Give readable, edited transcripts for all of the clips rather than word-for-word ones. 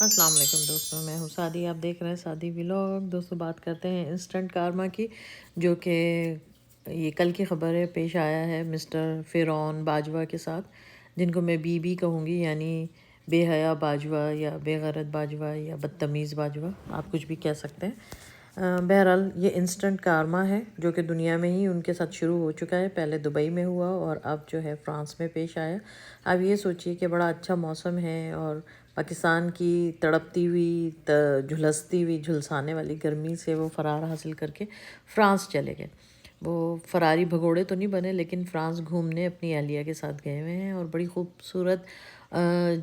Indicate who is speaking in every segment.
Speaker 1: السلام علیکم دوستوں، میں ہوں سعدی، آپ دیکھ رہے ہیں سعدی ولاگ۔ دوستوں بات کرتے ہیں انسٹنٹ کارما کی، جو کہ یہ کل کی خبر ہے، پیش آیا ہے مسٹر فرعون باجوہ کے ساتھ، جن کو میں بی بی کہوں گی، یعنی بے حیا باجوہ یا بے غیرت باجوہ یا بدتمیز باجوہ، آپ کچھ بھی کہہ سکتے ہیں۔ بہرحال یہ انسٹنٹ کارما ہے جو کہ دنیا میں ہی ان کے ساتھ شروع ہو چکا ہے، پہلے دبئی میں ہوا اور اب جو ہے فرانس میں پیش آیا۔ اب یہ سوچیے کہ بڑا اچھا موسم ہے اور پاکستان کی تڑپتی ہوئی جھلستی ہوئی جھلسانے والی گرمی سے وہ فرار حاصل کر کے فرانس چلے گئے۔ وہ فراری بھگوڑے تو نہیں بنے، لیکن فرانس گھومنے اپنی اہلیہ کے ساتھ گئے ہوئے ہیں، اور بڑی خوبصورت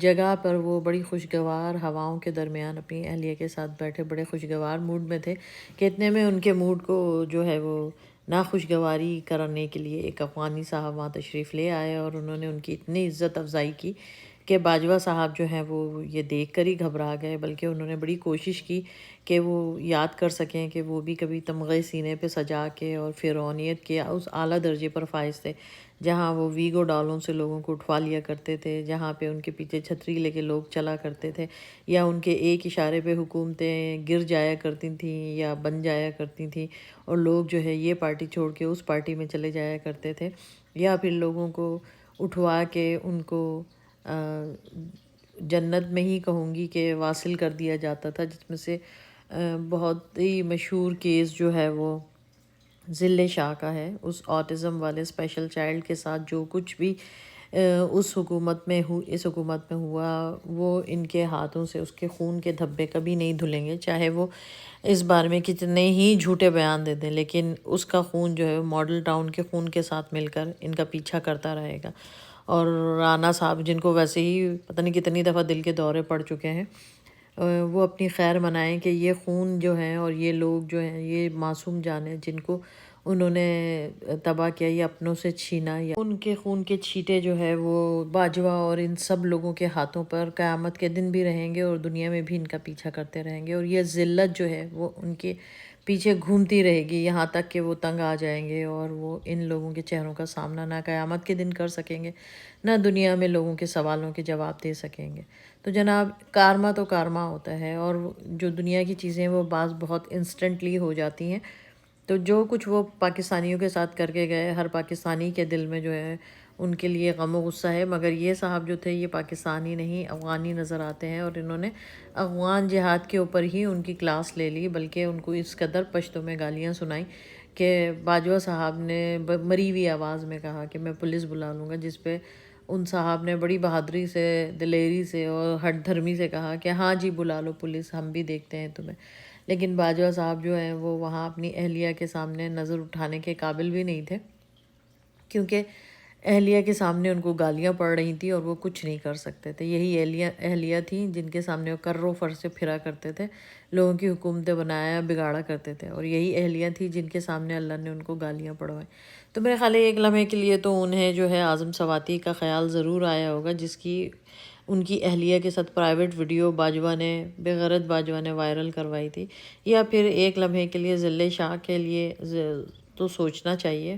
Speaker 1: جگہ پر وہ بڑی خوشگوار ہواؤں کے درمیان اپنی اہلیہ کے ساتھ بیٹھے، بڑے خوشگوار موڈ میں تھے کہ اتنے میں ان کے موڈ کو جو ہے وہ ناخوشگواری کرنے کے لیے ایک افغانی صاحب وہاں تشریف لے آئے، اور انہوں نے ان کی اتنی عزت افزائی کی کہ باجوہ صاحب جو ہیں وہ یہ دیکھ کر ہی گھبرا گئے، بلکہ انہوں نے بڑی کوشش کی کہ وہ یاد کر سکیں کہ وہ بھی کبھی تمغے سینے پہ سجا کے اور فرعونیت کے اس اعلیٰ درجے پر فائز تھے جہاں وہ ویگو ڈالوں سے لوگوں کو اٹھوا لیا کرتے تھے، جہاں پہ ان کے پیچھے چھتری لے کے لوگ چلا کرتے تھے، یا ان کے ایک اشارے پہ حکومتیں گر جایا کرتی تھیں یا بن جایا کرتی تھیں، اور لوگ جو ہے یہ پارٹی چھوڑ کے اس پارٹی میں چلے جایا کرتے تھے، یا پھر لوگوں کو اٹھوا کے ان کو جنت میں ہی کہوں گی کہ واصل کر دیا جاتا تھا، جس میں سے بہت ہی مشہور کیس جو ہے وہ ذل شاہ کا ہے، اس آٹزم والے اسپیشل چائلڈ کے ساتھ جو کچھ بھی اس حکومت میں ہوا، وہ ان کے ہاتھوں سے اس کے خون کے دھبے کبھی نہیں دھلیں گے، چاہے وہ اس بارے میں کتنے ہی جھوٹے بیان دے دیں، لیکن اس کا خون جو ہے ماڈل ٹاؤن کے خون کے ساتھ مل کر ان کا پیچھا کرتا رہے گا۔ اور رانا صاحب، جن کو ویسے ہی پتہ نہیں کتنی دفعہ دل کے دورے پڑ چکے ہیں، وہ اپنی خیر منائیں کہ یہ خون جو ہیں اور یہ لوگ جو ہیں، یہ معصوم جانیں جن کو انہوں نے تباہ کیا یا اپنوں سے چھینا، یا ان کے خون کے چھیٹے جو ہے وہ باجوہ اور ان سب لوگوں کے ہاتھوں پر قیامت کے دن بھی رہیں گے، اور دنیا میں بھی ان کا پیچھا کرتے رہیں گے، اور یہ ذلت جو ہے وہ ان کے پیچھے گھومتی رہے گی یہاں تک کہ وہ تنگ آ جائیں گے، اور وہ ان لوگوں کے چہروں کا سامنا نہ قیامت کے دن کر سکیں گے، نہ دنیا میں لوگوں کے سوالوں کے جواب دے سکیں گے۔ تو جناب، کارما تو کارما ہوتا ہے، اور جو دنیا کی چیزیں وہ بعض بہت انسٹنٹلی ہو جاتی ہیں، تو جو کچھ وہ پاکستانیوں کے ساتھ کر کے گئے، ہر پاکستانی کے دل میں جو ہے ان کے لیے غم و غصہ ہے، مگر یہ صاحب جو تھے یہ پاکستانی نہیں افغانی نظر آتے ہیں، اور انہوں نے افغان جہاد کے اوپر ہی ان کی کلاس لے لی، بلکہ ان کو اس قدر پشتوں میں گالیاں سنائیں کہ باجوہ صاحب نے مری ہوئی آواز میں کہا کہ میں پولیس بلا لوں گا، جس پہ ان صاحب نے بڑی بہادری سے، دلیری سے اور ہٹ دھرمی سے کہا کہ ہاں جی بلا لو پولیس، ہم بھی دیکھتے ہیں تمہیں۔ لیکن باجوہ صاحب جو ہیں وہ وہاں اپنی اہلیہ کے سامنے نظر اٹھانے کے قابل بھی نہیں تھے، کیونکہ اہلیہ کے سامنے ان کو گالیاں پڑ رہی تھیں اور وہ کچھ نہیں کر سکتے تھے۔ یہی اہلیہ تھیں جن کے سامنے وہ کر و فر سے پھرا کرتے تھے، لوگوں کی حکومتیں بنایا بگاڑا کرتے تھے، اور یہی اہلیہ تھیں جن کے سامنے اللہ نے ان کو گالیاں پڑھوائیں۔ تو میرے خیال ہے ایک لمحے کے لیے تو انہیں جو ہے اعظم سواتی کا خیال ضرور آیا ہوگا، جس کی ان کی اہلیہ کے ساتھ پرائیویٹ ویڈیو باجوہ نے، بے غیرت باجوہ نے وائرل کروائی تھی، یا پھر ایک لمحے کے لیے ذل شاہ کے لیے تو سوچنا چاہیے،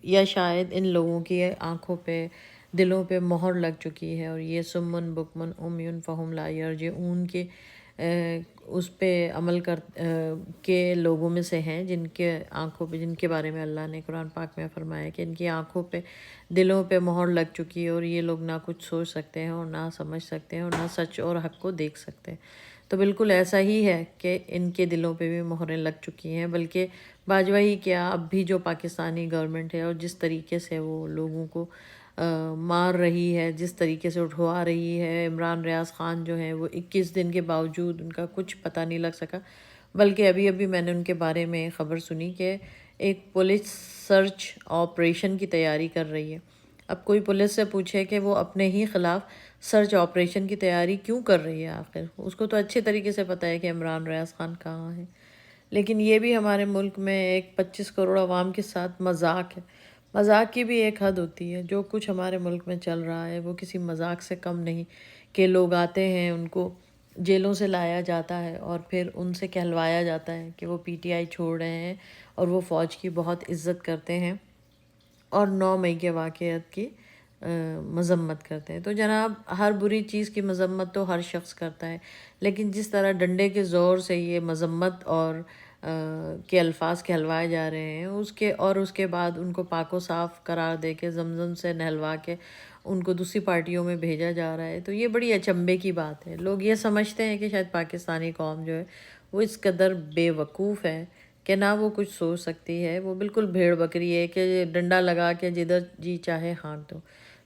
Speaker 1: یا شاید ان لوگوں کی آنکھوں پہ، دلوں پہ مہر لگ چکی ہے، اور یہ سمن بکمن امیون فہم لا یرجعون کے اس پہ عمل کے لوگوں میں سے ہیں، جن کے آنکھوں پہ، جن کے بارے میں اللہ نے قرآن پاک میں فرمایا کہ ان کی آنکھوں پہ، دلوں پہ مہر لگ چکی ہے، اور یہ لوگ نہ کچھ سوچ سکتے ہیں اور نہ سمجھ سکتے ہیں اور نہ سچ اور حق کو دیکھ سکتے ہیں۔ تو بالکل ایسا ہی ہے کہ ان کے دلوں پہ بھی مہریں لگ چکی ہیں، بلکہ باجوہ ہی کیا، اب بھی جو پاکستانی گورنمنٹ ہے اور جس طریقے سے وہ لوگوں کو مار رہی ہے، جس طریقے سے اٹھوا رہی ہے، عمران ریاض خان جو ہیں وہ 21 دن کے باوجود ان کا کچھ پتہ نہیں لگ سکا، بلکہ ابھی میں نے ان کے بارے میں خبر سنی کہ ایک پولیس سرچ آپریشن کی تیاری کر رہی ہے۔ اب کوئی پولیس سے پوچھے کہ وہ اپنے ہی خلاف سرچ آپریشن کی تیاری کیوں کر رہی ہے، آخر اس کو تو اچھے طریقے سے پتہ ہے کہ عمران ریاض خان کہاں ہے، لیکن یہ بھی ہمارے ملک میں ایک 25 کروڑ عوام کے ساتھ مذاق ہے۔ مذاق کی بھی ایک حد ہوتی ہے، جو کچھ ہمارے ملک میں چل رہا ہے وہ کسی مذاق سے کم نہیں، کہ لوگ آتے ہیں، ان کو جیلوں سے لایا جاتا ہے اور پھر ان سے کہلوایا جاتا ہے کہ وہ پی ٹی آئی چھوڑ رہے ہیں اور وہ فوج کی بہت عزت کرتے ہیں، اور 9 مئی کے واقعات کی مذمت کرتے ہیں۔ تو جناب ہر بری چیز کی مذمت تو ہر شخص کرتا ہے، لیکن جس طرح ڈنڈے کے زور سے یہ مذمت اور کے الفاظ کہلوائے جا رہے ہیں، اس کے بعد ان کو پاک و صاف قرار دے کے زمزم سے نہلوا کے ان کو دوسری پارٹیوں میں بھیجا جا رہا ہے، تو یہ بڑی اچنبھے کی بات ہے۔ لوگ یہ سمجھتے ہیں کہ شاید پاکستانی قوم جو ہے وہ اس قدر بے وقوف ہے کہ نہ وہ کچھ سوچ سکتی ہے، وہ بالکل بھیڑ بکری ہے کہ ڈنڈا لگا کے جدھر جی چاہے ہانک دو۔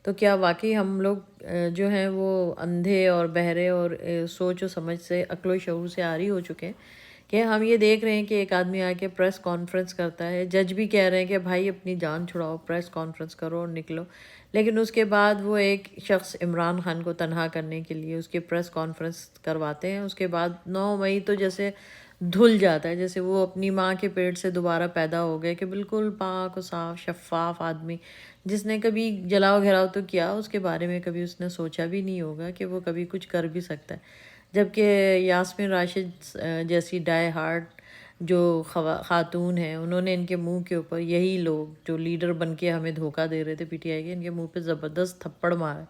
Speaker 1: تو کیا واقعی ہم لوگ جو ہیں وہ اندھے اور بہرے اور سوچ و سمجھ سے، عقل و شعور سے عاری ہو چکے ہیں کہ ہم یہ دیکھ رہے ہیں کہ ایک آدمی آ کے پریس کانفرنس کرتا ہے، جج بھی کہہ رہے ہیں کہ بھائی اپنی جان چھڑاؤ، پریس کانفرنس کرو اور نکلو، لیکن اس کے بعد وہ ایک شخص عمران خان کو تنہا کرنے کے لیے اس کی پریس کانفرنس کرواتے ہیں۔ اس کے بعد 9 مئی تو جیسے دھل جاتا ہے، جیسے وہ اپنی ماں کے پیٹ سے دوبارہ پیدا ہو گئے، کہ بالکل پاک و صاف شفاف آدمی جس نے کبھی جلاؤ گھراؤ تو کیا، اس کے بارے میں کبھی اس نے سوچا بھی نہیں ہوگا کہ وہ کبھی کچھ کر بھی سکتا ہے۔ جبکہ یاسمین راشد جیسی ڈائی ہارٹ جو خاتون ہیں، انہوں نے ان کے منہ کے اوپر، یہی لوگ جو لیڈر بن کے ہمیں دھوکہ دے رہے تھے پی ٹی آئی کے، ان کے منہ پہ زبردست تھپڑ مارا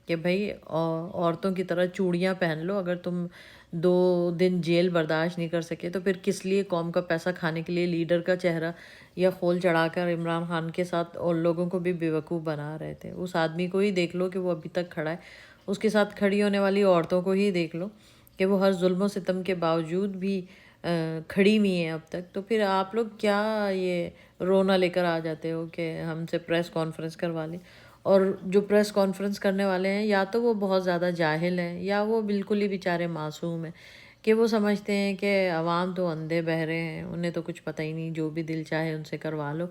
Speaker 1: کہ بھائی عورتوں کی طرح چوڑیاں پہن لو، اگر تم 2 دن جیل برداشت نہیں کر سکے تو پھر کس لیے قوم کا پیسہ کھانے کے لیے لیڈر کا چہرہ یا خول چڑھا کر عمران خان کے ساتھ اور لوگوں کو بھی بیوقوف بنا رہے تھے۔ اس آدمی کو ہی دیکھ لو کہ وہ ابھی تک کھڑا ہے، اس کے ساتھ کھڑی ہونے والی عورتوں کو ہی دیکھ لو کہ وہ ہر ظلم و ستم کے باوجود بھی کھڑی ہوئی ہیں اب تک۔ تو پھر آپ لوگ کیا یہ رونا لے کر آ جاتے ہو کہ ہم سے پریس کانفرنس کروا لیں؟ اور جو پریس کانفرنس کرنے والے ہیں، یا تو وہ بہت زیادہ جاہل ہیں یا وہ بالکل ہی بیچارے معصوم ہیں کہ وہ سمجھتے ہیں کہ عوام تو اندھے بہرے ہیں، انہیں تو کچھ پتہ ہی نہیں، جو بھی دل چاہے ان سے کروا لو،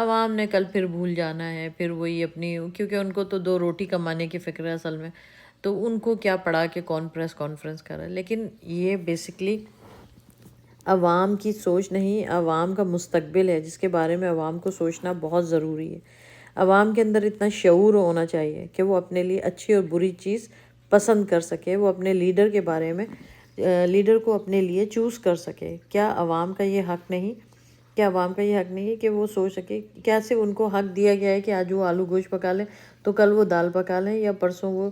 Speaker 1: عوام نے کل پھر بھول جانا ہے، پھر وہی اپنی، کیونکہ ان کو تو 2 روٹی کمانے کی فکر ہے اصل میں، تو ان کو کیا پڑا کہ کون پریس کانفرنس کرا۔ لیکن یہ بیسکلی عوام کی سوچ نہیں، عوام کا مستقبل ہے جس کے بارے میں عوام کو سوچنا بہت ضروری ہے۔ عوام کے اندر اتنا شعور ہونا چاہیے کہ وہ اپنے لیے اچھی اور بری چیز پسند کر سکے، وہ اپنے لیڈر کے بارے میں، لیڈر کو اپنے لیے چوز کر سکے۔ کیا عوام کا یہ حق نہیں؟ کیا عوام کا یہ حق نہیں ہے کہ وہ سوچ سکے؟ کیا صرف ان کو حق دیا گیا ہے کہ آج وہ آلو گوشت پکا لیں تو کل وہ دال پکا لیں، یا پرسوں وہ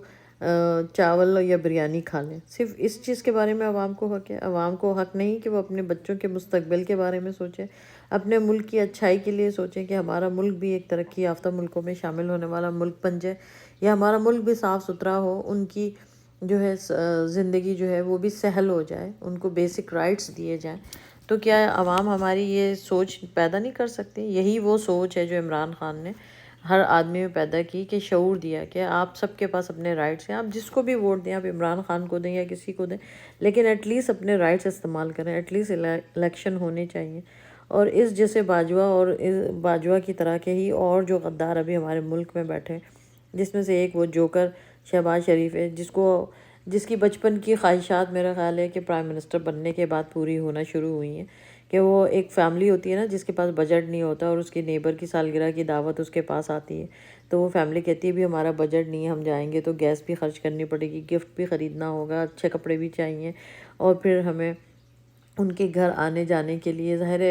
Speaker 1: چاول یا بریانی کھا لیں؟ صرف اس چیز کے بارے میں عوام کو حق ہے؟ عوام کو حق نہیں کہ وہ اپنے بچوں کے مستقبل کے بارے میں سوچیں، اپنے ملک کی اچھائی کے لیے سوچیں کہ ہمارا ملک بھی ایک ترقی یافتہ ملکوں میں شامل ہونے والا ملک بن جائے، یا ہمارا ملک بھی صاف ستھرا ہو، ان کی جو ہے زندگی جو ہے وہ بھی سہل ہو جائے، ان کو بیسک رائٹس دیے جائیں؟ تو کیا عوام ہماری یہ سوچ پیدا نہیں کر سکتی؟ یہی وہ سوچ ہے جو عمران خان نے ہر آدمی میں پیدا کی، کہ شعور دیا کہ آپ سب کے پاس اپنے رائٹس ہیں، آپ جس کو بھی ووٹ دیں، آپ عمران خان کو دیں یا کسی کو دیں، لیکن ایٹ لیسٹ اپنے رائٹس استعمال کریں، ایٹ لیسٹ الیکشن ہونے چاہیے۔ اور اس جیسے باجوہ اور باجوہ کی طرح کے ہی اور جو غدار ابھی ہمارے ملک میں بیٹھے ہیں، جس میں سے ایک وہ جوکر شہباز شریف ہے، جس کی بچپن کی خواہشات میرا خیال ہے کہ پرائم منسٹر بننے کے بعد پوری ہونا شروع ہوئی ہیں، کہ وہ ایک فیملی ہوتی ہے نا جس کے پاس بجٹ نہیں ہوتا اور اس کی نیبر کی سالگرہ کی دعوت اس کے پاس آتی ہے، تو وہ فیملی کہتی ہے بھی ہمارا بجٹ نہیں ہے، ہم جائیں گے تو گیس بھی خرچ کرنی پڑے گی، گفٹ بھی خریدنا ہوگا، اچھے کپڑے بھی چاہیے، اور پھر ہمیں ان کے گھر آنے جانے کے لیے ظاہر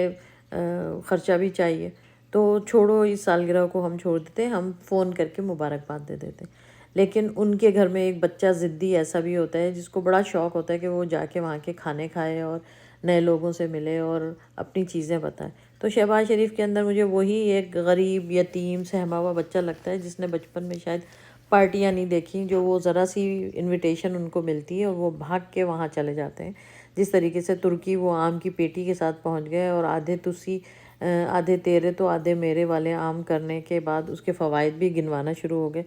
Speaker 1: خرچہ بھی چاہیے، تو چھوڑو اس سالگرہ کو، ہم چھوڑ دیتے ہیں، ہم فون کر کے مبارکباد دے دیتے ہیں۔ لیکن ان کے گھر میں ایک بچہ ضدی ایسا بھی ہوتا ہے جس کو بڑا شوق ہوتا ہے کہ وہ جا کے وہاں کے کھانے کھائے اور نئے لوگوں سے ملے اور اپنی چیزیں بتائے۔ تو شہباز شریف کے اندر مجھے وہی ایک غریب یتیم سہما ہوا بچہ لگتا ہے جس نے بچپن میں شاید پارٹیاں نہیں دیکھیں، جو وہ ذرا سی انویٹیشن ان کو ملتی ہے اور وہ بھاگ کے وہاں چلے جاتے ہیں، جس طریقے سے ترکی وہ آم کی پیٹی کے ساتھ پہنچ گئے اور آدھے تسی آدھے تیرے تو آدھے میرے والے آم کرنے کے بعد اس کے فوائد بھی گنوانا شروع ہو گئے،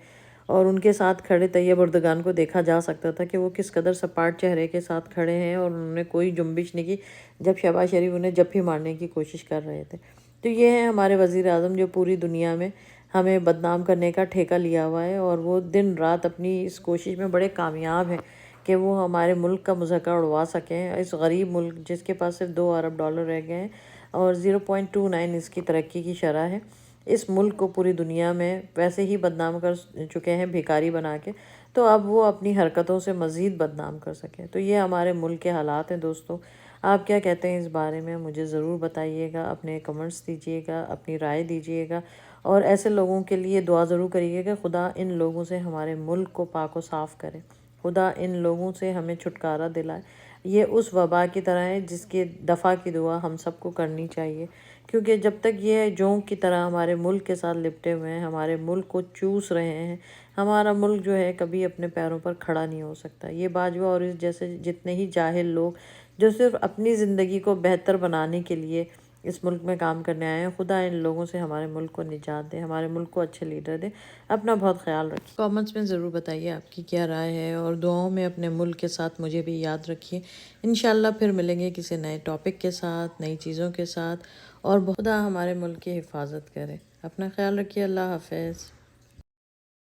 Speaker 1: اور ان کے ساتھ کھڑے طیب اردگان کو دیکھا جا سکتا تھا کہ وہ کس قدر سپاٹ چہرے کے ساتھ کھڑے ہیں اور انہوں نے کوئی جنبش نہیں کی جب شہباز شریف انہیں جپھی مارنے کی کوشش کر رہے تھے۔ تو یہ ہے ہمارے وزیر اعظم جو پوری دنیا میں ہمیں بدنام کرنے کا ٹھیکہ لیا ہوا ہے، اور وہ دن رات اپنی اس کوشش میں بڑے کامیاب ہیں کہ وہ ہمارے ملک کا مذاکرہ اڑوا سکیں، اس غریب ملک جس کے پاس صرف $2 ارب رہ گئے ہیں اور 0.29 اس کی ترقی کی شرح ہے، اس ملک کو پوری دنیا میں ویسے ہی بدنام کر چکے ہیں بھیکاری بنا کے، تو اب وہ اپنی حرکتوں سے مزید بدنام کر سکیں۔ تو یہ ہمارے ملک کے حالات ہیں دوستو، آپ کیا کہتے ہیں اس بارے میں؟ مجھے ضرور بتائیے گا، اپنے کمنٹس دیجیے گا، اپنی رائے دیجیے گا، اور ایسے لوگوں کے لیے دعا ضرور کریے کہ خدا ان لوگوں سے ہمارے ملک کو پاک و صاف کرے، خدا ان لوگوں سے ہمیں چھٹکارا دلائے۔ یہ اس وبا کی طرح ہے جس کے دفع کی دعا ہم سب کو کرنی چاہیے، کیونکہ جب تک یہ جونک کی طرح ہمارے ملک کے ساتھ لپٹے ہوئے ہیں، ہمارے ملک کو چوس رہے ہیں، ہمارا ملک جو ہے کبھی اپنے پیروں پر کھڑا نہیں ہو سکتا۔ یہ باجوہ اور اس جیسے جتنے ہی جاہل لوگ جو صرف اپنی زندگی کو بہتر بنانے کے لیے اس ملک میں کام کرنے آئے ہیں، خدا ان لوگوں سے ہمارے ملک کو نجات دے، ہمارے ملک کو اچھے لیڈر دے۔ اپنا بہت خیال رکھیے۔ کامنٹس میں ضرور بتائیے آپ کی کیا رائے ہے، اور دعاؤں میں اپنے ملک کے ساتھ مجھے بھی یاد رکھیے۔ انشاءاللہ پھر ملیں گے کسی نئے ٹاپک کے ساتھ، نئی چیزوں کے ساتھ، اور خدا ہمارے ملک کی حفاظت کرے۔ اپنا خیال رکھیے۔ اللہ حافظ۔